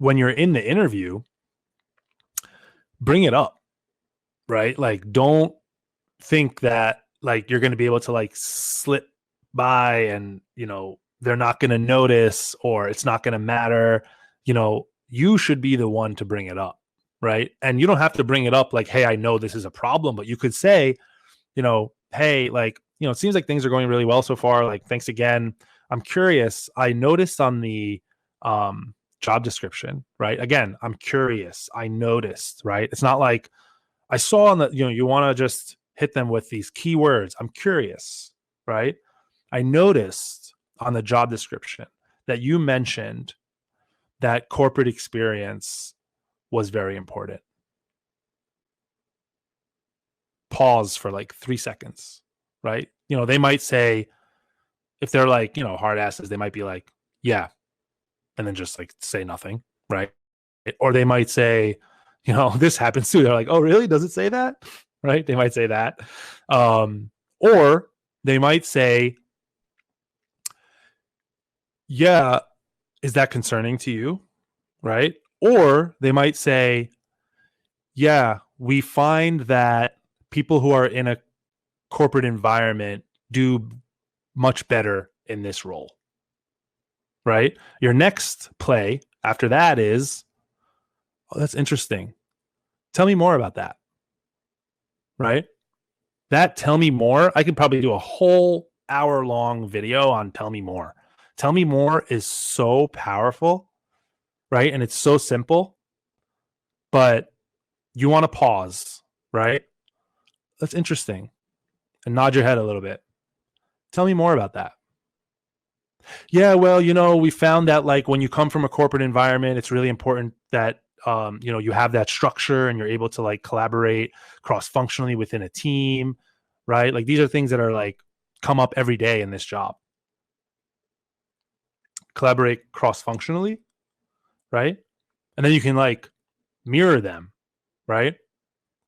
when you're in the interview, bring it up, right? Like, don't think that like you're going to be able to like slip by and, they're not going to notice or it's not going to matter. You should be the one to bring it up, right? And you don't have to bring it up like, hey, I know this is a problem, but you could say, hey, like, it seems like things are going really well so far. Like, thanks again. I'm curious. I noticed on the job description, right? Again, I'm curious. I noticed, right? It's not like I saw on the, you want to just hit them with these keywords. I'm curious, right? I noticed on the job description that you mentioned that corporate experience was very important. Pause for like 3 seconds, right? They might say, if they're like, hard asses, they might be like, yeah, and then just like say nothing, right? Or they might say, this happens too. They're like, oh, really? Does it say that? Right? They might say that. Or they might say, yeah, is that concerning to you? Right? Or they might say, yeah, we find that people who are in a corporate environment do much better in this role. Right? Your next play after that is, oh, that's interesting. Tell me more about that. Right? That tell me more. I could probably do a whole hour-long video on tell me more. Tell me more is so powerful, right? And it's so simple, but you want to pause, right? That's interesting. And nod your head a little bit. Tell me more about that. Yeah, well, we found that like when you come from a corporate environment, it's really important that you have that structure and you're able to like collaborate cross-functionally within a team, right? Like these are things that are like come up every day in this job. Collaborate cross-functionally, right? And then you can like mirror them, right?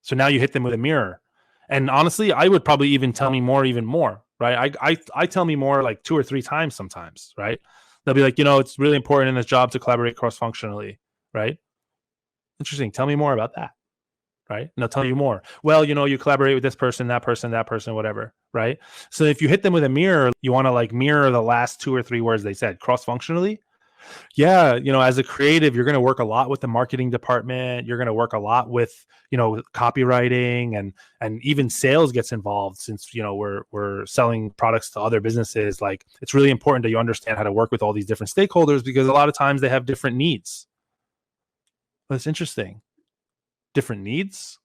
So now you hit them with a mirror. And honestly, I would probably even tell me more, even more, right? I tell me more like 2 or 3 times sometimes, right? They'll be like, it's really important in this job to collaborate cross-functionally, right? Interesting. Tell me more about that, right? And they'll tell you more. Well, you collaborate with this person, that person, whatever, right? So if you hit them with a mirror, you want to like mirror the last 2 or 3 words they said cross-functionally. Yeah, as a creative, you're going to work a lot with the marketing department. You're going to work a lot with, copywriting and even sales gets involved since, we're selling products to other businesses. Like it's really important that you understand how to work with all these different stakeholders because a lot of times they have different needs. That's interesting. Different needs?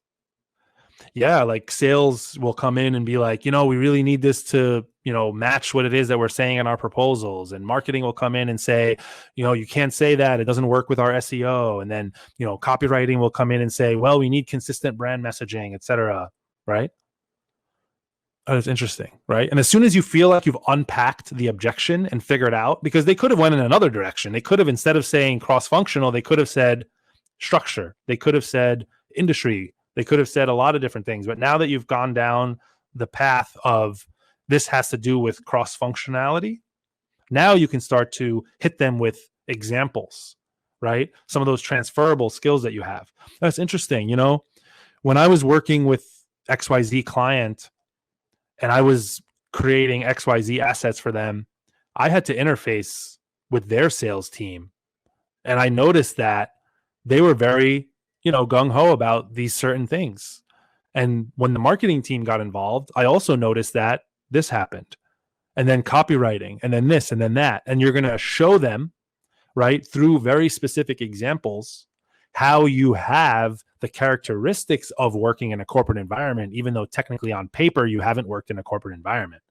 Yeah, like sales will come in and be like, we really need this to, match what it is that we're saying in our proposals. And marketing will come in and say, you can't say that. It doesn't work with our SEO. And then, copywriting will come in and say, well, we need consistent brand messaging, etc. Right? Oh, that's interesting, right? And as soon as you feel like you've unpacked the objection and figured out, because they could have went in another direction. They could have, instead of saying cross-functional, they could have said structure. They could have said industry. They could have said a lot of different things. But now that you've gone down the path of this has to do with cross-functionality, now you can start to hit them with examples, right? Some of those transferable skills that you have. That's interesting. When I was working with XYZ client and I was creating XYZ assets for them, I had to interface with their sales team. And I noticed that they were very, gung-ho about these certain things. And when the marketing team got involved, I also noticed that this happened. And then copywriting, and then this, and then that. And you're going to show them, right, through very specific examples, how you have the characteristics of working in a corporate environment, even though technically on paper you haven't worked in a corporate environment.